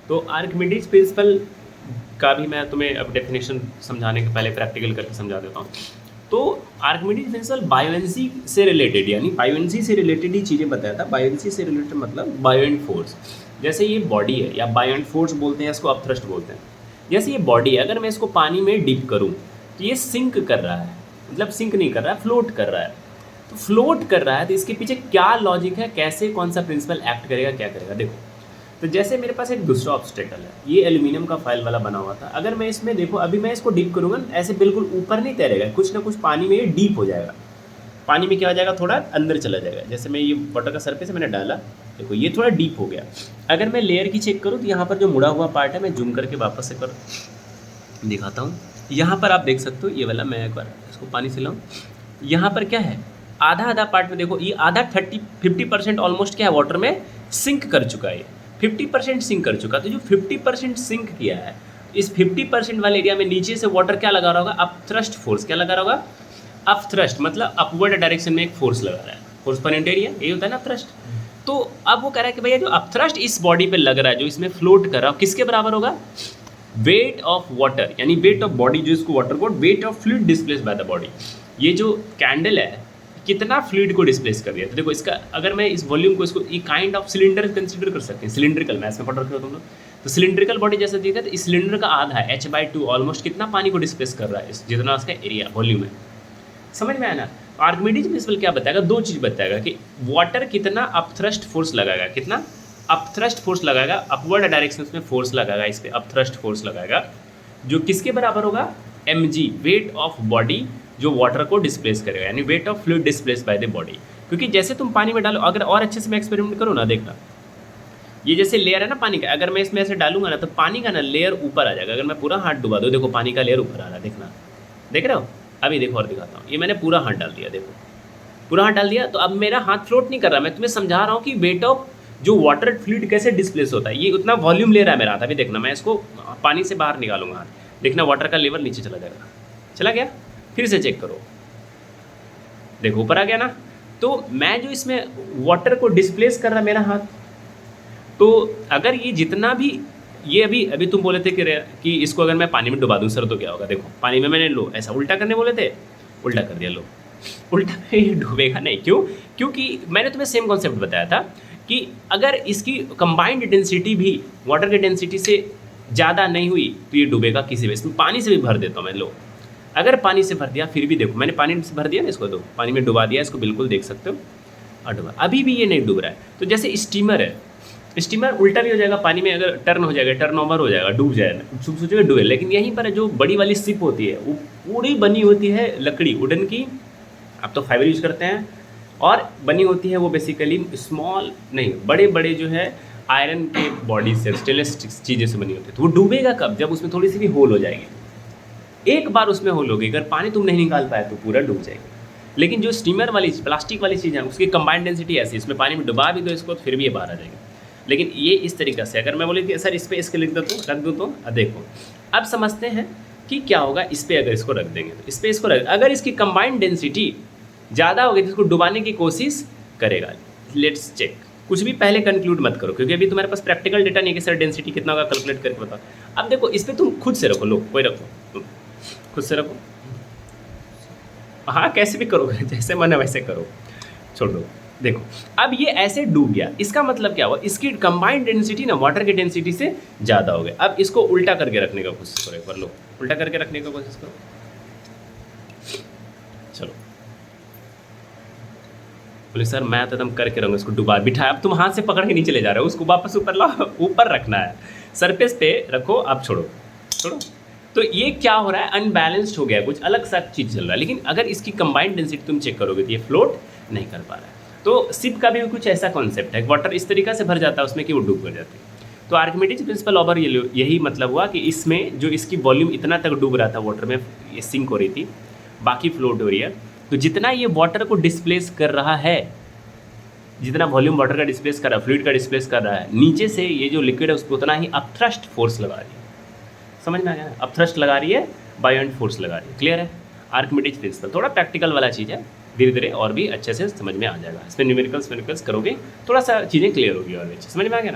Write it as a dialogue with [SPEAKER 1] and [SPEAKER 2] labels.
[SPEAKER 1] तो Archimedes principal का भी मैं तुम्हें अब डेफिनेशन समझाने के पहले प्रैक्टिकल करके समझा देता हूँ। तो आर्किमिडीज प्रिंसिपल बायोएनर्जी से रिलेटेड, यानी बायोएनर्जी से रिलेटेड ही चीज़ें बताया था। बायोएनर्जी से रिलेटेड मतलब बायोएंट फोर्स। जैसे ये बॉडी है, या बायोएंट फोर्स बोलते हैं इसको, अपथ्रस्ट बोलते हैं। जैसे ये बॉडी है, अगर मैं इसको पानी में डिप करूँ तो ये सिंक कर रहा है, मतलब सिंक नहीं कर रहा है, फ्लोट कर रहा है। तो फ्लोट कर रहा है तो इसके पीछे क्या लॉजिक है, कैसे कौन सा प्रिंसिपल एक्ट करेगा, क्या करेगा। देखो, तो जैसे मेरे पास एक दूसरा ऑब्स्टेकल है, ये एल्यूमिनियम का फाइल वाला बना हुआ था। अगर मैं इसमें देखो, अभी मैं इसको डीप करूँगा, ऐसे बिल्कुल ऊपर नहीं तैरेगा, कुछ ना कुछ पानी में ये डीप हो जाएगा। पानी में क्या हो जाएगा, थोड़ा अंदर चला जाएगा। जैसे मैं ये वाटर का सरफेस मैंने डाला, देखो ये थोड़ा डीप हो गया। अगर मैं लेयर की चेक करूँ तो यहाँ पर जो मुड़ा हुआ पार्ट है, मैं जूम करके वापस से कर दिखाता हूँ। यहाँ पर आप देख सकते हो, ये वाला, मैं एक बार इसको पानी से लाऊँ, यहाँ पर क्या है, आधा आधा पार्ट में देखो, ये आधा 50% ऑलमोस्ट क्या है, वाटर में सिंक कर चुका है। 50% सिंक कर चुका। तो जो 50% सिंक किया है, इस 50% वाले एरिया में नीचे से वाटर क्या लगा रहा होगा, अपथ्रस्ट फोर्स। क्या लगा रहा होगा, अपथ्रस्ट, मतलब अपवर्ड डायरेक्शन में एक फोर्स लगा रहा है। फोर्स पर एरिया यही होता है ना, अपथ्रस्ट। तो अब वो कह रहा है कि भैया जो अपथ्रस्ट इस बॉडी पे लग रहा है, जो इसमें फ्लोट कर रहा है, किसके बराबर होगा, वेट ऑफ वाटर, यानी वेट ऑफ बॉडी, जो इसको वाटर को weight of fluid displace by the body. ये जो कैंडल है कितना फ्लूइड को डिस्प्लेस कर दिया। तो देखो इसका, अगर मैं इस वॉल्यूम को, इसको ये काइंड ऑफ सिलेंडर कंसिडर कर सकते हैं। सिलिंड्रिकल, मैथ्स में पढ़ रखे हो तुम लोग। तो सिलिंड्रिकल बॉडी जैसा दिखा, तो इस सिलेंडर का आधा है, h/2 ऑलमोस्ट कितना पानी को डिस्प्लेस कर रहा है, जितना उसका एरिया वॉल्यूम है। समझ में आया ना। आर्किमिडीज प्रिंसिपल क्या बताएगा, दो चीज़ बताएगा कि वाटर कितना अपथ्रस्ट फोर्स लगाएगा, कितना अपथ्रस्ट फोर्स लगाएगा, अपवर्ड डायरेक्शन में फोर्स लगाएगा, इस पर अपथ्रस्ट फोर्स लगाएगा, जो किसके बराबर होगा, mg, वेट ऑफ बॉडी, जो वाटर को डिस्प्लेस करेगा, यानी weight of fluid displace by the body. क्योंकि जैसे तुम पानी में डालो, अगर और अच्छे से मैं एक्सपेरिमेंट करूँ ना, देखना, ये जैसे लेयर है ना पानी का, अगर मैं इसमें ऐसे डालूंगा ना, तो पानी का ना लेयर ऊपर आ जाएगा। अगर मैं पूरा हाथ डुबा दूँ, देखो पानी का लेयर ऊपर आ रहा है, देखना, देख रहे हो। अभी देखो और दिखाता हूँ, ये मैंने पूरा हाथ डाल दिया, देखो पूरा हाथ डाल दिया, तो अब मेरा हाथ फ्लोट नहीं कर रहा। मैं तुम्हें समझा रहा हूँ कि वेट ऑफ जो वाटर फ्लूइड कैसे डिस्प्लेस होता है, ये उतना वॉल्यूम ले रहा है मेरा हाथ। अभी देखना, मैं इसको पानी से बाहर निकालूंगा हाथ, देखना वाटर का लेवल नीचे चला जाएगा, चला गया। फिर से चेक करो, देखो ऊपर आ गया ना। तो मैं जो इसमें वाटर को डिस्प्लेस कर रहा मेरा हाथ, तो अगर ये जितना भी, ये अभी अभी तुम बोले थे कि इसको अगर मैं पानी में डुबा दूँ सर तो क्या होगा। देखो पानी में मैंने लो ऐसा उल्टा करने बोले थे, उल्टा कर दिया, लो उल्टा ये डूबेगा नहीं। क्यों, क्योंकि मैंने तुम्हें सेम कॉन्सेप्ट बताया था कि अगर इसकी कंबाइंड डेंसिटी भी वाटर की डेंसिटी से ज़्यादा नहीं हुई तो ये डूबेगा किसी भी। इसमें पानी से भी भर देता हूँ मैं, लो अगर पानी से भर दिया फिर भी देखो, मैंने पानी से भर दिया ना इसको, तो पानी में डुबा दिया इसको, बिल्कुल देख सकते हो, और डुबा, अभी भी ये नहीं डूब रहा है। तो जैसे स्टीमर है, स्टीमर उल्टा भी हो जाएगा, पानी में अगर टर्न हो जाएगा, टर्न ओवर हो जाएगा, डूब जाएगा, सोचेगा डूबे। लेकिन यहीं पर जो बड़ी वाली शिप होती है, वो पूरी बनी होती है लकड़ी, वुडन की, अब तो फाइबर यूज करते हैं, और बनी होती है वो बेसिकली स्मॉल नहीं, बड़े बड़े जो है आयरन के बॉडी से, स्टेनलेस चीज़ें से बनी होती है। तो वो डूबेगा कब, जब उसमें थोड़ी सी भी होल हो जाएगी। एक बार उसमें होल होगी, अगर पानी तुम नहीं निकाल पाए तो पूरा डूब जाएगा। लेकिन जो स्टीमर वाली प्लास्टिक वाली चीज़ है, उसकी कंबाइंड डेंसिटी ऐसी, इसमें पानी में डुबा भी दो इसको तो फिर भी ये बाहर आ जाएगी। लेकिन ये इस तरीक़े से, अगर मैं बोले कि सर इस पर इसके लिख रख दूँ तो देखो अब समझते हैं कि क्या होगा इस पर। अगर इसको रख देंगे तो इस पर इसको रख, अगर इसकी कंबाइंड डेंसिटी ज़्यादा होगी तो इसको डुबाने की कोशिश करेगा। लेट्स चेक, कुछ भी पहले कंक्लूड मत करो, क्योंकि अभी तुम्हारे पास प्रैक्टिकल डेटा नहीं है कि सर डेंसिटी कितना होगा, कैलकुलेट करके बताओ। अब देखो इस पर तुम खुद से रखो, लो कोई रखो, खुद से रखो, हाँ कैसे भी करोगे, जैसे मन है वैसे करो, छोड़ दो। देखो अब ये ऐसे डूब गया, इसका मतलब क्या हुआ, इसकी कंबाइंड डेंसिटी ना वाटर की डेंसिटी से ज़्यादा हो गया। अब इसको उल्टा करके रखने का कोशिश करो, एक बार लो उल्टा करके रखने का कोशिश करो, चलो। बोले सर मैं तो एकदम करके रहूँगा, इसको डुबा बिठाया, अब तुम हाथ से पकड़ के नीचे ले जा रहे हो, उसको वापस ऊपर लाओ, ऊपर रखना है, सरफेस पे रखो, अब छोड़ो छोड़ो। तो ये क्या हो रहा है, अनबैलेंस्ड हो गया, कुछ अलग सा चीज़ चल रहा है। लेकिन अगर इसकी कंबाइंड डेंसिटी तुम चेक करोगे तो ये फ्लोट नहीं कर पा रहा है। तो शिप का भी कुछ ऐसा कॉन्सेप्ट है, वाटर इस तरीक़े से भर जाता है उसमें कि वो डूब कर जाती है। तो आर्किमिडीज प्रिंसिपल ओवर यही मतलब हुआ कि इसमें जो इसकी वॉल्यूम इतना तक डूब रहा था वाटर में, ये सिंक हो रही थी, बाकी फ्लोट हो रही है। तो जितना ये वाटर को डिस्प्लेस कर रहा है, जितना वॉल्यूम वाटर का डिस्प्लेस कर रहा है, फ्लूइड का डिस्प्लेस कर रहा है, नीचे से ये जो लिक्विड है उसको उतना ही अपथ्रस्ट फोर्स लगा रही है। समझ में आ गया, अपथ्रस्ट लगा रही है, बायोएंट फोर्स लगा रही है। क्लियर है, आर्किमिडीज प्रिंसिपल थोड़ा प्रैक्टिकल वाला चीज़ है, धीरे धीरे और भी अच्छे से समझ में आ जाएगा। इसमें न्यूमेरिकल्स करोगे थोड़ा सा चीज़ें क्लियर होगी और भी अच्छे समझ में आ गया ना।